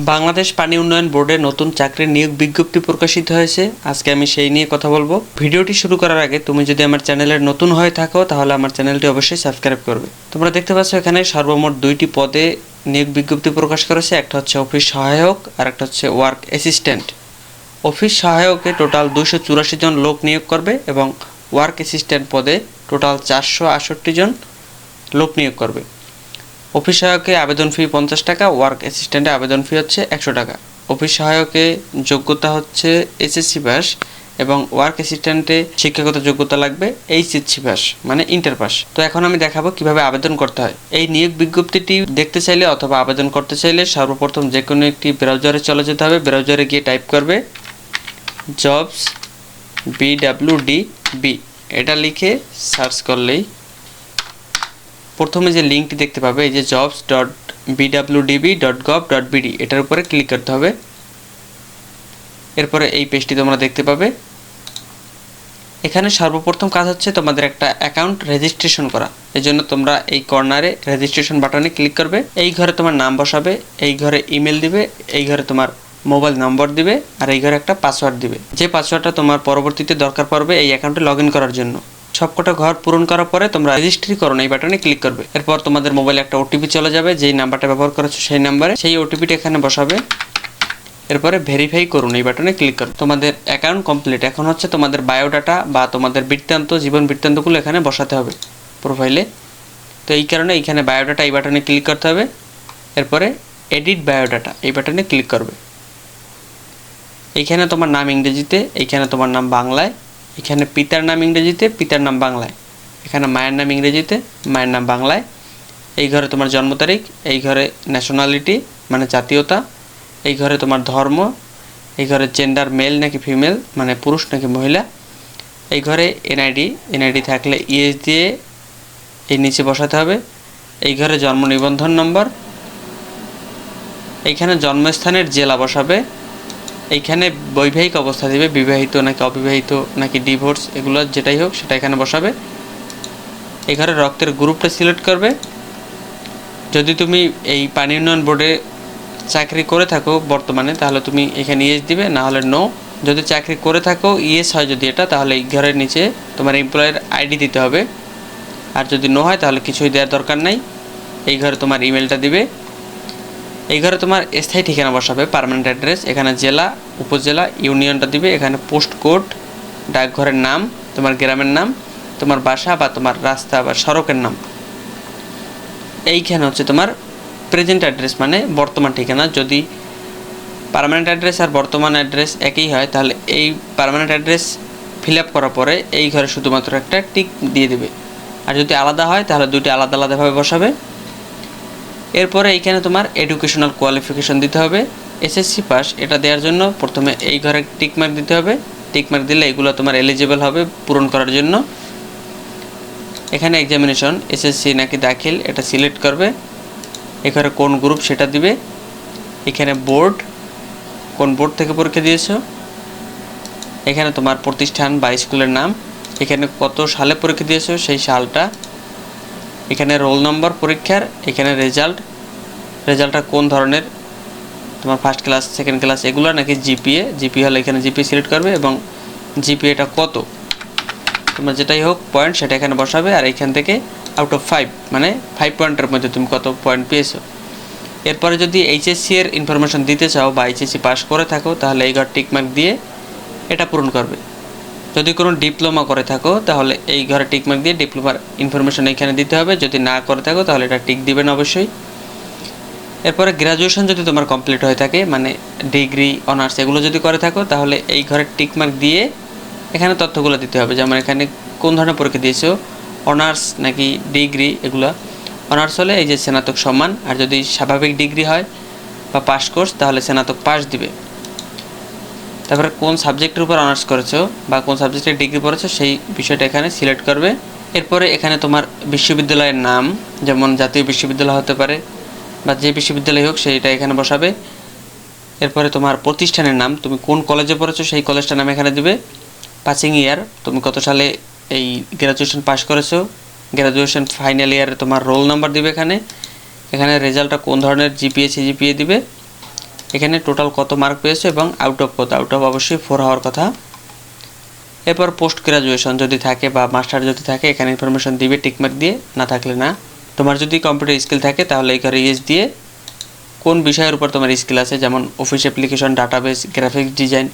বাংলাদেশ পানি উন্নয়ন বোর্ডে নতুন চাকরির নিয়োগ বিজ্ঞপ্তি প্রকাশিত হয়েছে। আজকে আমি সেই নিয়ে কথা বলবো। ভিডিওটি শুরু করার আগে তুমি যদি আমার চ্যানেলের নতুন হয়ে থাকো তাহলে আমার চ্যানেলটি অবশ্যই সাবস্ক্রাইব করবে। তোমরা দেখতে পাচ্ছ এখানে সর্বমোট 2টি পদে নিয়োগ বিজ্ঞপ্তি প্রকাশ করেছে। একটা হচ্ছে অফিস সহায়ক আর একটা হচ্ছে ওয়ার্ক অ্যাসিস্ট্যান্ট। অফিস সহায়কে টোটাল 284 জন লোক নিয়োগ করবে এবং ওয়ার্ক অ্যাসিস্ট্যান্ট পদে টোটাল 468 জন লোক নিয়োগ করবে। অফিস সহায়কে আবেদন ফি 50 টাকা, ওয়ার্ক অ্যাসিস্ট্যান্টে আবেদন ফি হচ্ছে 100 টাকা। অফিস সহায়কে যোগ্যতা হচ্ছে এসএসসি পাস এবং ওয়ার্ক অ্যাসিস্ট্যান্টে শিক্ষাগত যোগ্যতা লাগবে এইচএসসি পাস মানে ইন্টার পাস। তো এখন আমি দেখাবো কিভাবে আবেদন করতে হয়। এই নিয়োগ বিজ্ঞপ্তিটি দেখতে চাইলে অথবা আবেদন করতে চাইলে সর্বপ্রথম যে কোনো একটি ব্রাউজারে চলে যেতে হবে। ব্রাউজারে গিয়ে টাইপ করবে জবস BWDB, এটা লিখে সার্চ করলেই প্রথমে যে লিঙ্কটি দেখতে পাবে এই যে jobs.bwdb.gov.bd, এটার উপরে ক্লিক করতে হবে। এরপরে এই পেজটি তোমরা দেখতে পাবে। এখানে সর্বপ্রথম কাজ হচ্ছে তোমাদের একটা অ্যাকাউন্ট রেজিস্ট্রেশন করা। এই জন্য তোমরা এই কর্নারে রেজিস্ট্রেশন বাটনে ক্লিক করবে। এই ঘরে তোমার নাম বসাবে, এই ঘরে ইমেল দিবে, এই ঘরে তোমার মোবাইল নম্বর দিবে আর এই ঘরে একটা পাসওয়ার্ড দিবে, যে পাসওয়ার্ডটা তোমার পরবর্তীতে দরকার পড়বে এই অ্যাকাউন্টে লগ ইন করার জন্য। সবকটা ঘর পূরণ করার পরে তোমরা রেজিস্ট্রিকরণ এই বাটনে ক্লিক করবে। এরপর তোমাদের মোবাইলে একটা ওটিপি চলে যাবে, যেই নাম্বারটা ব্যবহার করেছো সেই নাম্বারে, সেই ওটিপিটা এখানে বসাবে। এরপরে ভেরিফাই করুন এই বাটনে ক্লিক করো। তোমাদের অ্যাকাউন্ট কমপ্লিট। এখন হচ্ছে তোমাদের বায়োডাটা বা তোমাদের বৃত্তান্ত, জীবন বৃত্তান্তগুলো এখানে বসাতে হবে প্রোফাইলে। তো এই কারণে এইখানে বায়োডাটা এই বাটনে ক্লিক করতে হবে। এরপরে এডিট বায়োডাটা এই বাটনে ক্লিক করবে। এইখানে তোমার নাম ইংরেজিতে, এইখানে তোমার নাম বাংলায়, এখানে পিতার নাম ইংরেজিতে, পিতার নাম বাংলায়, এখানে মায়ের নাম ইংরেজিতে, মায়ের নাম বাংলায়, এই ঘরে তোমার জন্ম তারিখ, এই ঘরে ন্যাশনালিটি মানে জাতীয়তা, এই ঘরে তোমার ধর্ম, এই ঘরে জেন্ডার মেল নাকি ফিমেল মানে পুরুষ নাকি মহিলা, এই ঘরে এনআইডি থাকলে ইএস দিয়ে এই নিচে বসাতে হবে। এই ঘরে জন্ম নিবন্ধন নম্বর, এইখানে জন্মস্থানের জেলা বসাবে, এইখানে বৈবাহিক অবস্থা দিবে, বিবাহিত নাকি অবিবাহিত নাকি ডিভোর্স, এগুলো যেটাই হোক সেটা এখানে বসাবে। এই ঘরে রক্তের গ্রুপটা সিলেক্ট করবে। যদি তুমি এই পানি উন্নয়ন বোর্ডে চাকরি করে থাকো বর্তমানে তাহলে তুমি এখানে ইয়েস দিবে, না হলে নো। যদি চাকরি করে থাকো ইয়েস হয় যদি এটা, তাহলে এই ঘরের নিচে তোমার এমপ্লয়ের আইডি দিতে হবে। আর যদি নো হয় তাহলে কিছুই দেওয়ার দরকার নাই। এই ঘরে তোমার ইমেলটা দিবে। এই ঘরে তোমার স্থায়ী ঠিকানা বসাবে, পার্মানেন্ট অ্যাড্রেস, এখানে জেলা, উপজেলা, ইউনিয়নটা দিবে, এখানে পোস্ট কোড, ডাকঘরের নাম, তোমার গ্রামের নাম, তোমার বাসা বা তোমার রাস্তা বা সড়কের নাম। এইখানে হচ্ছে তোমার প্রেজেন্ট অ্যাড্রেস মানে বর্তমান ঠিকানা। যদি পার্মানেন্ট অ্যাড্রেস আর বর্তমান অ্যাড্রেস একই হয় তাহলে এই পার্মানেন্ট অ্যাড্রেস ফিল আপ করার পরে এই ঘরে শুধুমাত্র একটা টিক দিয়ে দেবে। আর যদি আলাদা হয় তাহলে দুইটি আলাদা আলাদাভাবে বসাবে। এরপরে এইখানে তোমার এডুকেশনাল কোয়ালিফিকেশন দিতে হবে। এসএসসি পাস এটা দেওয়ার জন্য প্রথমে এই ঘরে টিকমার্ক দিতে হবে। টিকমার্ক দিলে এগুলো তোমার এলিজিবল হবে পূরণ করার জন্য। এখানে এক্সামিনেশন এসএসসি নাকি দাখিল এটা সিলেক্ট করবে। এখানে কোন গ্রুপ সেটা দিবে। এখানে বোর্ড, কোন বোর্ড থেকে পরীক্ষা দিয়েছো, এখানে তোমার প্রতিষ্ঠান বা স্কুলের নাম, এখানে কত সালে পরীক্ষা দিয়েছো সেই সালটা, এখানে রোল নম্বর পরীক্ষার, এখানে রেজাল্টটা কোন ধরনের, তোমার ফার্স্ট ক্লাস সেকেন্ড ক্লাস এগুলো নাকি জিপিএ হলে এখানে জিপিএ সিলেক্ট করবে এবং জিপিএটা কত, তোমার যেটাই হোক পয়েন্ট সেটা এখানে বসাবে। আর এখান থেকে আউট অফ 5 মানে 5 পয়েন্টের মধ্যে তুমি কত পয়েন্ট পেয়েছো। এরপরে যদি এইচএসসি এর ইনফরমেশন দিতে চাও বা এইচএসসি পাস করে থাকো তাহলে এই ঘর টিকমার্ক দিয়ে এটা পূরণ করবে। যদি কোনো ডিপ্লোমা করে থাকো তাহলে এই ঘরে টিকমার্ক দিয়ে ডিপ্লোমার ইনফরমেশন এখানে দিতে হবে। যদি না করে থাকো তাহলে এটা টিক দিবেন অবশ্যই। এরপরে গ্র্যাজুয়েশন যদি তোমার কমপ্লিট হয়ে থাকে মানে ডিগ্রি অনার্স এগুলো যদি করে থাকো তাহলে এই ঘরে টিকমার্ক দিয়ে এখানে তথ্যগুলো দিতে হবে। যেমন এখানে কোন ধরনের পরীক্ষা দিয়েছো, অনার্স নাকি ডিগ্রি, এগুলো অনার্স হলে এই যে স্নাতক সম্মান, আর যদি স্বাভাবিক ডিগ্রি হয় বা পাস কোর্স তাহলে স্নাতক পাস দিবে। তারপরে কোন সাবজেক্টের উপর অনার্স করেছো বা কোন সাবজেক্টে ডিগ্রি পড়েছো সেই বিষয়টা এখানে সিলেক্ট করবে। এরপরে এখানে তোমার বিশ্ববিদ্যালয়ের নাম, যেমন জাতীয় বিশ্ববিদ্যালয় হতে পারে বা যে বিশ্ববিদ্যালয় হোক সেইটা এখানে বসাবে। এরপরে তোমার প্রতিষ্ঠানের নাম, তুমি কোন কলেজে পড়েছো সেই কলেজটার নাম এখানে দিবে। পাসিং ইয়ার, তুমি কত সালে এই গ্র্যাজুয়েশন পাস করেছো, গ্র্যাজুয়েশন ফাইনাল ইয়ারে তোমার রোল নাম্বার দিবে এখানে। এখানে রেজাল্টটা কোন ধরনের জিপিএ সিজিপিএ দিবে। এখানে টোটাল কত মার্ক পেয়েছো এবং আউট অফ কত, আউট অফ অবশ্যই 4 হওয়ার কথা। এরপর পোস্ট গ্রাজুয়েশন যদি থাকে বা মাস্টার যদি থাকে এখানে ইনফরমেশন দিবে টিকমার্ক দিয়ে, না থাকলে না। তোমার যদি কম্পিউটার স্কিল থাকে তাহলে এই ঘরে ইয়েস দিয়ে কোন বিষয়ের উপর তোমার স্কিল আছে, যেমন office application, database, graphics design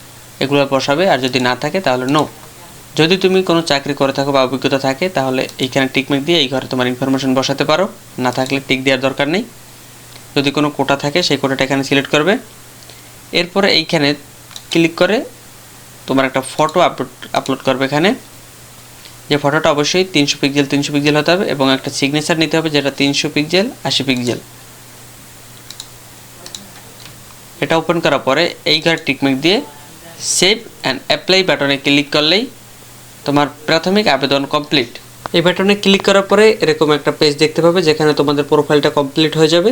এগুলো বসাবে। আর যদি না থাকে তাহলে নো। যদি তুমি কোনো চাকরি করে থাকো বা অভিজ্ঞতা থাকে তাহলে এইখানে টিকমার্ক দিয়ে এই ঘরে তোমার ইনফরমেশন বসাতে পারো, না থাকলে টিক দেওয়ার দরকার নেই। যদি কোনো কোটা থাকে সেই কোটাটা এখানে সিলেক্ট করবে। এরপরে এইখানে ক্লিক করে তোমার একটা ফটো আপলোড করবে। এখানে যে ফটোটা অবশ্যই 300 পিক্সেল হতে হবে এবং একটা সিগনেচার নিতে হবে যেটা 300 পিক্সেল 80 পিক্সেল। এটা ওপেন করার পরে এই ঘরে টিকমার্ক দিয়ে সেভ অ্যান্ড অ্যাপ্লাই বাটনে ক্লিক করলেই তোমার প্রাথমিক আবেদন কমপ্লিট। এই বাটনে ক্লিক করার পরে এরকম একটা পেজ দেখতে পাবে যেখানে তোমাদের প্রোফাইলটা কমপ্লিট হয়ে যাবে।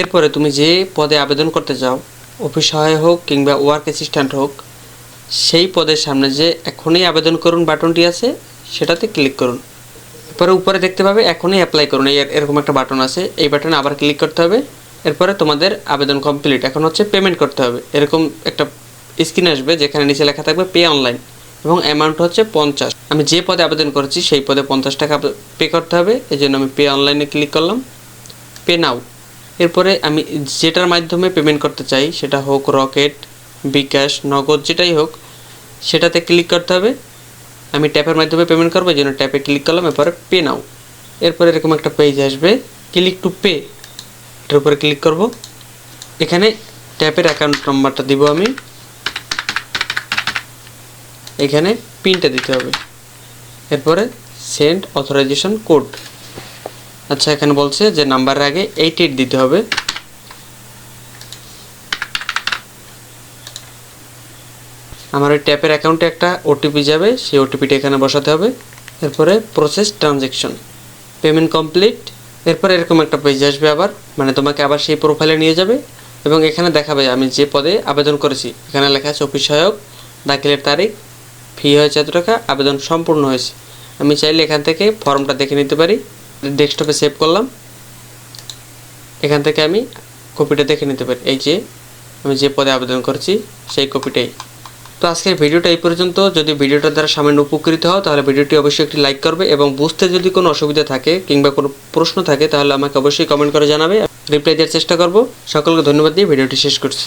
এরপরে তুমি যে পদে আবেদন করতে চাও, অফিস সহায়ক হোক কিংবা ওয়ার্ক অ্যাসিস্ট্যান্ট হোক, সেই পদের সামনে যে এখনই আবেদন করুন বাটনটি আছে সেটাতে ক্লিক করুন। এরপরে উপরে দেখতে পাবে এখনই অ্যাপ্লাই করুন, এরকম একটা বাটন আছে, এই বাটনে আবার ক্লিক করতে হবে। এরপরে তোমাদের আবেদন কমপ্লিট। এখন হচ্ছে পেমেন্ট করতে হবে। এরকম একটা স্ক্রিন আসবে যেখানে নিচে লেখা থাকবে পে অনলাইন এবং অ্যামাউন্ট হচ্ছে 50। আমি যে পদে আবেদন করেছি সেই পদে 50 টাকা পে করতে হবে, এই জন্য আমি পে অনলাইনে ক্লিক করলাম, পে নাও। এরপরে আমি যেটার মাধ্যমে পেমেন্ট করতে চাই সেটা হোক রকেট, বিকাশ, নগদ, যেটাই হোক সেটাতে ক্লিক করতে হবে। আমি ট্যাপের মাধ্যমে পেমেন্ট করবো, এই জন্য ট্যাপে ক্লিক করলাম। এরপরে পে নাও। এরপরে এরকম একটা পেজ আসবে, ক্লিক টু পে, এটার উপরে ক্লিক করব। এখানে ট্যাপের অ্যাকাউন্ট নাম্বারটা দিব আমি, এখানে পিনটা দিতে হবে। এরপরে সেন্ড অথরাইজেশন কোড। আচ্ছা, এখানে বলছে যে নাম্বারের আগে 88 দিতে হবে। আমার ওই ট্যাপের অ্যাকাউন্টে একটা ওটিপি যাবে, সেই ওটিপিটা এখানে বসাতে হবে। এরপরে প্রসেস ট্রানজ্যাকশন, পেমেন্ট কমপ্লিট। এরপরে এরকম একটা পেজ আসবে আবার, মানে তোমাকে আবার সেই প্রোফাইলে নিয়ে যাবে এবং এখানে দেখাবে আমি যে পদে আবেদন করেছি। এখানে লেখা আছে অফিস সহায়ক, দাখিলের তারিখ, ফি হয়েছে এত টাকা, আবেদন সম্পূর্ণ হয়েছে। আমি চাইলে এখান থেকে ফর্মটা দেখে নিতে পারি। ডেস্কটপে সেভ করলাম, এখান থেকে আমি কপিটা দেখে নিতে পারি। এই যে আমি যে পদে আবেদন করেছি সেই কপিটাই। তো আজকের ভিডিওটা এই পর্যন্ত। যদি ভিডিওটার দ্বারা সামান্য উপকৃত হও তাহলে ভিডিওটি অবশ্যই একটি লাইক করবে এবং বুঝতে যদি কোনো অসুবিধা থাকে কিংবা কোনো প্রশ্ন থাকে তাহলে আমাকে অবশ্যই কমেন্ট করে জানাবে, রিপ্লাই দেওয়ার চেষ্টা করব। সকলকে ধন্যবাদ দিয়ে ভিডিওটি শেষ করছি।